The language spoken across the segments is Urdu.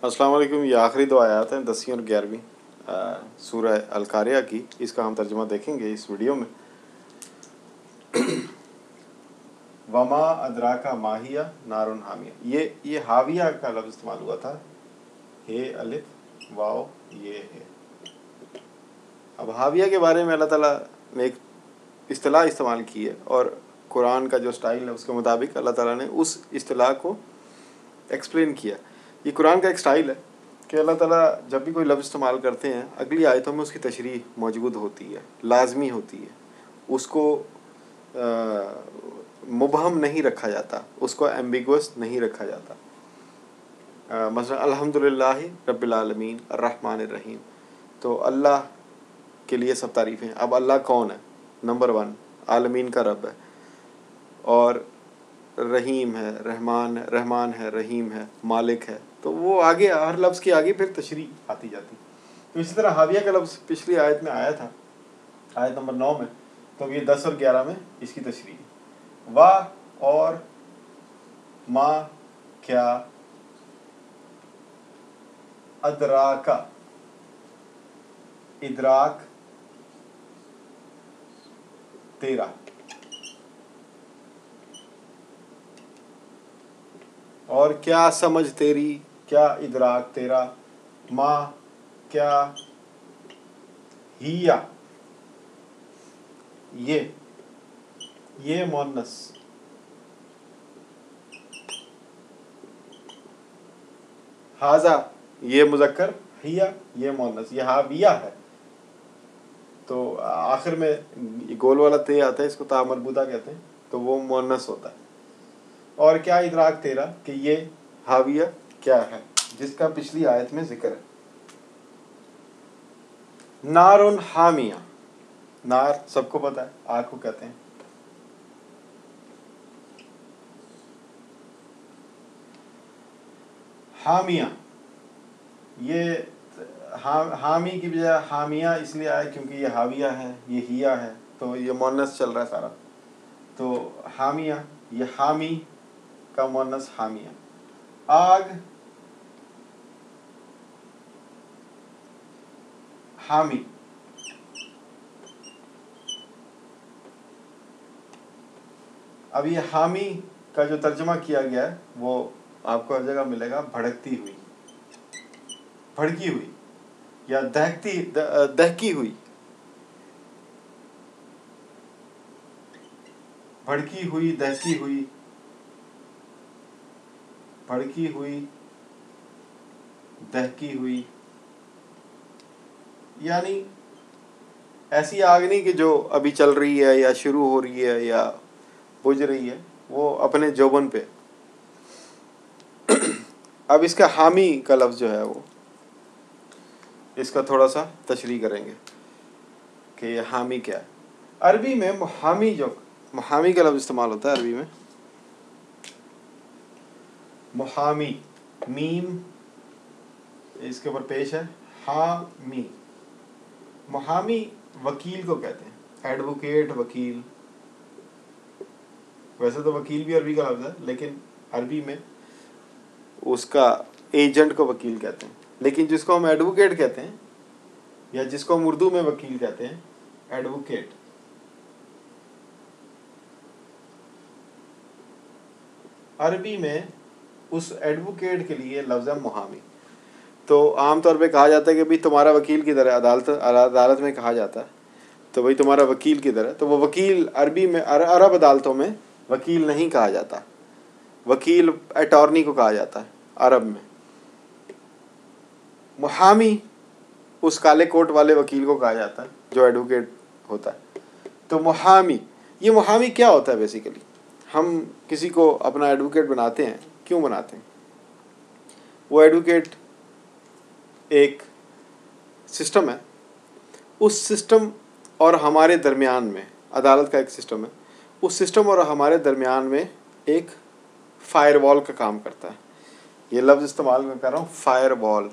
السلام علیکم. یہ آخری دو آیات ہیں 10ویں اور 11ویں سورہ القاریہ کی. اس کا ہم ترجمہ دیکھیں گے اس ویڈیو میں. وما ادراک ماہیہ نار حامیہ. یہ حاویہ کا لفظ استعمال ہوا تھا. ہے الف واو یہ ہے. اب حاویہ کے بارے میں اللہ تعالیٰ نے ایک اصطلاح استعمال کی ہے، اور قرآن کا جو سٹائل ہے اس کے مطابق اللہ تعالیٰ نے اس اصطلاح کو ایکسپلین کیا. یہ قرآن کا ایک سٹائل ہے کہ اللہ تعالیٰ جب بھی کوئی لفظ استعمال کرتے ہیں اگلی آیتوں میں اس کی تشریح موجود ہوتی ہے، لازمی ہوتی ہے. اس کو مبہم نہیں رکھا جاتا، اس کو ایمبیگوس نہیں رکھا جاتا. مثلا الحمدللہ رب العالمین الرحمن الرحیم، تو اللہ کے لیے سب تعریفیں. اب اللہ کون ہے؟ نمبر 1 عالمین کا رب ہے، اور رحیم ہے، رحمان ہے، رحیم ہے، مالک ہے. تو وہ آگے ہر لفظ کی آگے پھر تشریح آتی جاتی. تو اسی طرح حاویہ کا لفظ پچھلی آیت میں آیا تھا، آیت نمبر 9 میں. تو یہ 10 اور 11 میں اس کی تشریح. واہ اور ما کیا ادراکا ادراک تیرا. اور کیا سمجھ تیری، کیا ادراک تیرا. ما کیا ہیا یہ مؤنث. ہاذا یہ مذکر، ہیا یہ مؤنث. یہ حاویہ ہے تو آخر میں گول والا تے آتا ہے، اس کو تا مربوطہ کہتے ہیں، تو وہ مؤنث ہوتا ہے. اور کیا ادراک تیرا کہ یہ حاویہ کیا ہے جس کا پچھلی آیت میں ذکر ہے. نار حامیہ. نار سب کو پتہ ہے، آگ کو کہتے ہیں. حامیہ، یہ حامی کی بجائے حامیہ اس لیے آیا کیونکہ یہ حاویہ ہے، یہ ہیا ہے، تو یہ مؤنث چل رہا ہے سارا. تو حامیہ، یہ حامی کا مؤنث حامیہ. آگ حامی. اب یہ حامی کا جو ترجمہ کیا گیا ہے وہ آپ کو ہر جگہ ملے گا بھڑکتی ہوئی، بھڑکی ہوئی، یا دہکی ہوئی. بھڑکی ہوئی، دہکی ہوئی، بھڑکی ہوئی، دہکی ہوئی. یعنی ایسی آگ نہیں کہ جو ابھی چل رہی ہے یا شروع ہو رہی ہے یا بجھ رہی ہے، وہ اپنے جوبن پہ. اب اس کا حامی کا لفظ جو ہے وہ اس کا تھوڑا سا تشریح کریں گے کہ یہ حامی کیا ہے. عربی میں محامی کا لفظ استعمال ہوتا ہے عربی میں. محامی، میم اس کے اوپر پیش ہے، حامی. محامی وکیل کو کہتے ہیں، ایڈوکیٹ، وکیل. ویسے تو وکیل بھی عربی کا لفظ ہے، لیکن عربی میں اس کا ایجنٹ کو وکیل کہتے ہیں. لیکن جس کو ہم ایڈوکیٹ کہتے ہیں، یا جس کو ہم اردو میں وکیل کہتے ہیں، ایڈوکیٹ. عربی میں اس ایڈوکیٹ کے لیے لفظ ہے محامی. تو عام طور پہ کہا جاتا ہے کہ بھئی تمہارا وکیل کدھر ہے. عدالت میں کہا جاتا ہے تو بھئی تمہارا وکیل کدھر ہے. تو وہ وکیل عربی میں، عرب عدالتوں میں وکیل نہیں کہا جاتا. وکیل اٹارنی کو کہا جاتا ہے عرب میں. محامی اس کالے کوٹ والے وکیل کو کہا جاتا ہے جو ایڈوکیٹ ہوتا ہے. تو محامی، یہ محامی کیا ہوتا ہے بیسیکلی؟ ہم کسی کو اپنا ایڈوکیٹ بناتے ہیں، کیوں بناتے ہیں؟ وہ ایڈوکیٹ ایک سسٹم ہے. اس سسٹم اور ہمارے درمیان میں، عدالت کا ایک سسٹم ہے، اس سسٹم اور ہمارے درمیان میں ایک فائر وال کا کام کرتا ہے. یہ لفظ استعمال میں کر رہا ہوں، فائر وال.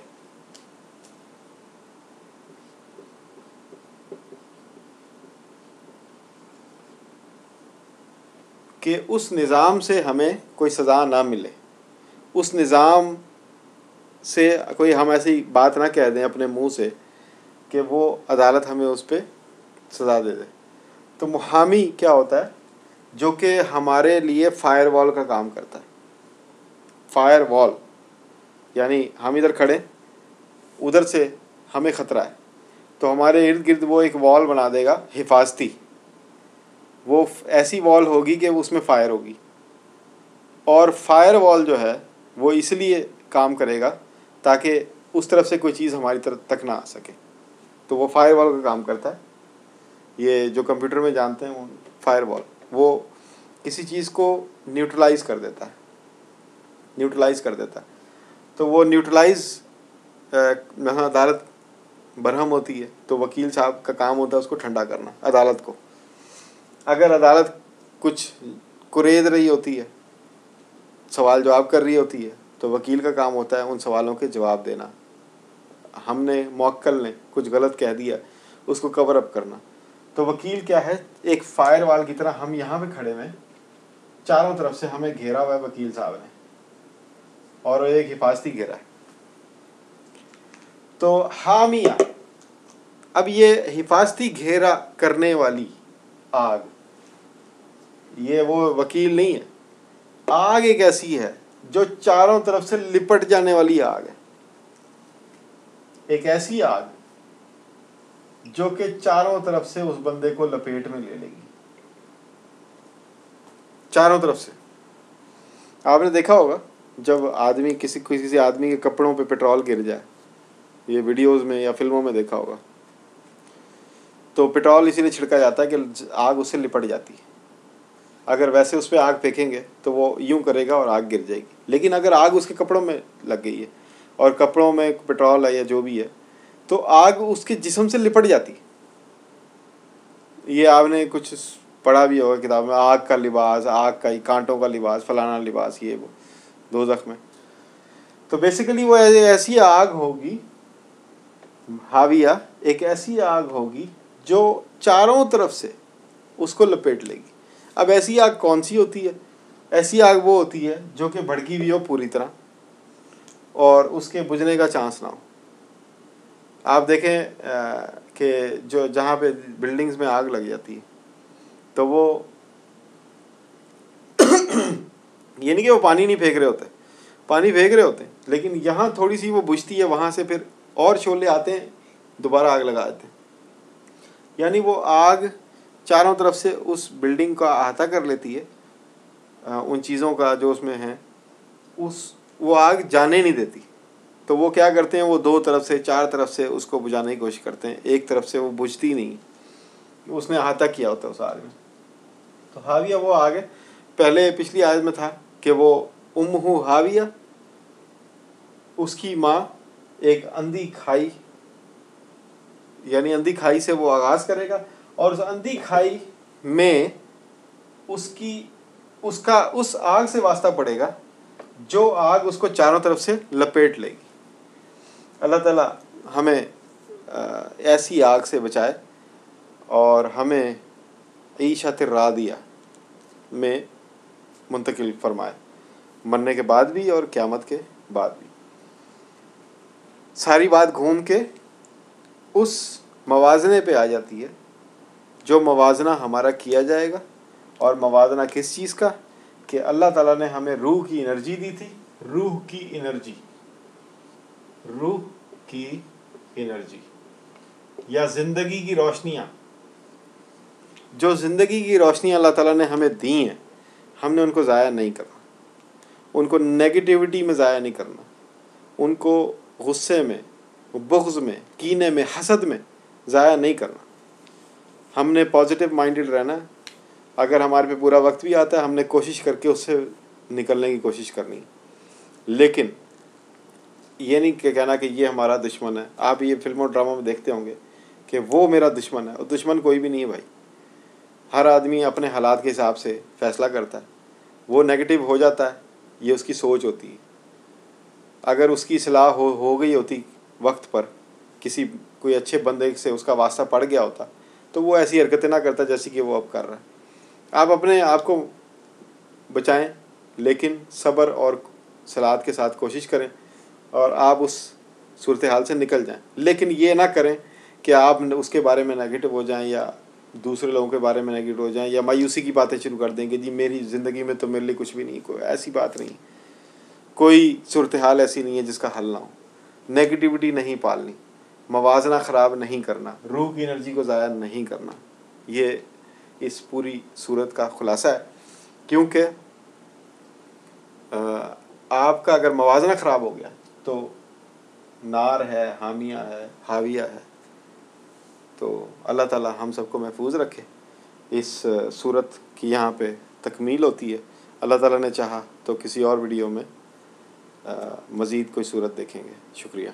کہ اس نظام سے ہمیں کوئی سزا نہ ملے، اس نظام سے کوئی ہم ایسی بات نہ کہہ دیں اپنے منہ سے کہ وہ عدالت ہمیں اس پہ سزا دے دے. تو محامی کیا ہوتا ہے؟ جو کہ ہمارے لیے فائر وال کا کام کرتا ہے. فائر وال یعنی ہم ادھر کھڑے، ادھر سے ہمیں خطرہ ہے تو ہمارے ارد گرد وہ ایک وال بنا دے گا حفاظتی. وہ ایسی وال ہوگی کہ اس میں فائر ہوگی، اور فائر وال جو ہے وہ اس لیے کام کرے گا تاکہ اس طرف سے کوئی چیز ہماری طرف تک نہ آ سکے. تو وہ فائر وال کا کام کرتا ہے. یہ جو کمپیوٹر میں جانتے ہیں وہ فائر وال، وہ کسی چیز کو نیوٹرلائز کر دیتا ہے. تو وہ نیوٹرلائز یہاں عدالت برہم ہوتی ہے تو وکیل صاحب کا کام ہوتا ہے اس کو ٹھنڈا کرنا عدالت کو. اگر عدالت کچھ کرید رہی ہوتی ہے، سوال جواب کر رہی ہوتی ہے، تو وکیل کا کام ہوتا ہے ان سوالوں کے جواب دینا. ہم نے موکل نے کچھ غلط کہہ دیا اس کو کور اپ کرنا. تو وکیل کیا ہے؟ ایک فائر وال کی طرح. ہم یہاں پہ کھڑے ہوئے، چاروں طرف سے ہمیں گھیرا ہوا ہے وکیل صاحب نے، اور ایک حفاظتی گھیرا ہے. تو حامیہ، اب یہ حفاظتی گھیرا کرنے والی آگ، یہ وہ وکیل نہیں ہے. آگ ایک ایسی ہے جو چاروں طرف سے لپٹ جانے والی آگ ہے. ایک ایسی آگ جو کہ چاروں طرف سے اس بندے کو لپیٹ میں لے لے گی، چاروں طرف سے. آپ نے دیکھا ہوگا جب آدمی کسی آدمی کے کپڑوں پہ پیٹرول گر جائے، یہ ویڈیوز میں یا فلموں میں دیکھا ہوگا، تو پیٹرول اسی لیے چھڑکا جاتا ہے کہ آگ اس سے لپٹ جاتی ہے. اگر ویسے اس پہ آگ پھینکیں گے تو وہ یوں کرے گا اور آگ گر جائے گی. لیکن اگر آگ اس کے کپڑوں میں لگ گئی ہے اور کپڑوں میں پیٹرول ہے یا جو بھی ہے، تو آگ اس کے جسم سے لپٹ جاتی. یہ آپ نے کچھ پڑھا بھی ہوگا کتاب میں، آگ کا لباس، آگ کا کانٹوں کا لباس، فلانا لباس، یہ وہ دوزخ میں. تو بیسیکلی وہ ایسی آگ ہوگی، حاویہ ایک ایسی آگ ہوگی جو چاروں طرف سے اس کو لپیٹ لے گی. اب ایسی آگ کون سی ہوتی ہے؟ ایسی آگ وہ ہوتی ہے جو کہ بھڑکی ہوئی ہو پوری طرح اور اس کے بجھنے کا چانس نہ ہو. آپ دیکھیں کہ جہاں پہ بلڈنگز میں آگ لگ جاتی ہے تو وہ یہ نہیں کہ وہ پانی نہیں پھینک رہے ہوتے، پانی پھینک رہے ہوتے ہیں، لیکن یہاں تھوڑی سی وہ بجھتی ہے، وہاں سے پھر اور شعلے آتے ہیں، دوبارہ آگ لگا دیتے ہیں. یعنی وہ آگ چاروں طرف سے اس بلڈنگ کا احاطہ کر لیتی ہے، ان چیزوں کا جو اس میں ہیں، وہ آگ جانے نہیں دیتی. تو وہ کیا کرتے ہیں؟ وہ دو طرف سے، چار طرف سے اس کو بجھانے کی کوشش کرتے ہیں. ایک طرف سے وہ بجھتی نہیں، اس نے احاطہ کیا ہوتا ہے اس آگ میں. تو حاویہ وہ آگ ہے. پہلے پچھلی آیت میں تھا کہ وہ امہ حاویہ، اس کی ماں ایک اندھی کھائی، یعنی اندھی کھائی سے وہ آغاز کرے گا، اور اس اندھی کھائی میں اس آگ سے واسطہ پڑے گا جو آگ اس کو چاروں طرف سے لپیٹ لے گی. اللہ تعالیٰ ہمیں ایسی آگ سے بچائے اور ہمیں عیشت راضیہ میں منتقل فرمائے، مرنے کے بعد بھی اور قیامت کے بعد بھی. ساری بات گھوم کے اس موازنے پہ آ جاتی ہے جو موازنہ ہمارا کیا جائے گا. اور موازنہ کس چیز کا؟ کہ اللہ تعالیٰ نے ہمیں روح کی انرجی دی تھی. روح کی انرجی یا زندگی کی روشنیاں، جو زندگی کی روشنیاں اللہ تعالیٰ نے ہمیں دی ہیں، ہم نے ان کو ضائع نہیں کرنا، ان کو نیگیٹیوٹی میں ضائع نہیں کرنا، ان کو غصے میں، بغض میں، کینے میں، حسد میں ضائع نہیں کرنا. ہم نے پازیٹیو مائنڈڈ رہنا ہے. اگر ہمارے پہ برا وقت بھی آتا ہے، ہم نے کوشش کر کے اس سے نکلنے کی کوشش کرنی. لیکن یہ نہیں کہ کہنا کہ یہ ہمارا دشمن ہے. آپ یہ فلموں ڈراموں میں دیکھتے ہوں گے کہ وہ میرا دشمن ہے. اور دشمن کوئی بھی نہیں ہے بھائی. ہر آدمی اپنے حالات کے حساب سے فیصلہ کرتا ہے. وہ نیگیٹو ہو جاتا ہے، یہ اس کی سوچ ہوتی ہے. اگر اس کی اصلاح ہو گئی ہوتی وقت پر، کوئی اچھے بندے سے اس کا واسطہ پڑ گیا ہوتا، تو وہ ایسی حرکتیں نہ کرتا جیسی کہ وہ اب کر رہا ہے. آپ اپنے آپ کو بچائیں، لیکن صبر اور صلات کے ساتھ کوشش کریں اور آپ اس صورتحال سے نکل جائیں. لیکن یہ نہ کریں کہ آپ اس کے بارے میں نیگیٹو ہو جائیں یا دوسرے لوگوں کے بارے میں نیگیٹو ہو جائیں یا مایوسی کی باتیں شروع کر دیں کہ جی میری زندگی میں تو میرے لیے کچھ بھی نہیں. کوئی ایسی بات نہیں. کوئی صورتحال ایسی نہیں ہے جس کا حل نہ ہو. نیگیٹیوٹی نہیں پالنی، موازنہ خراب نہیں کرنا، روح کی انرجی کو ضائع نہیں کرنا. یہ اس پوری صورت کا خلاصہ ہے. کیونکہ آپ کا اگر موازنہ خراب ہو گیا تو نار ہے، حامیہ ہے، حاویہ ہے. تو اللہ تعالی ہم سب کو محفوظ رکھے. اس صورت کی یہاں پہ تکمیل ہوتی ہے. اللہ تعالیٰ نے چاہا تو کسی اور ویڈیو میں مزید کوئی صورت دیکھیں گے. شکریہ.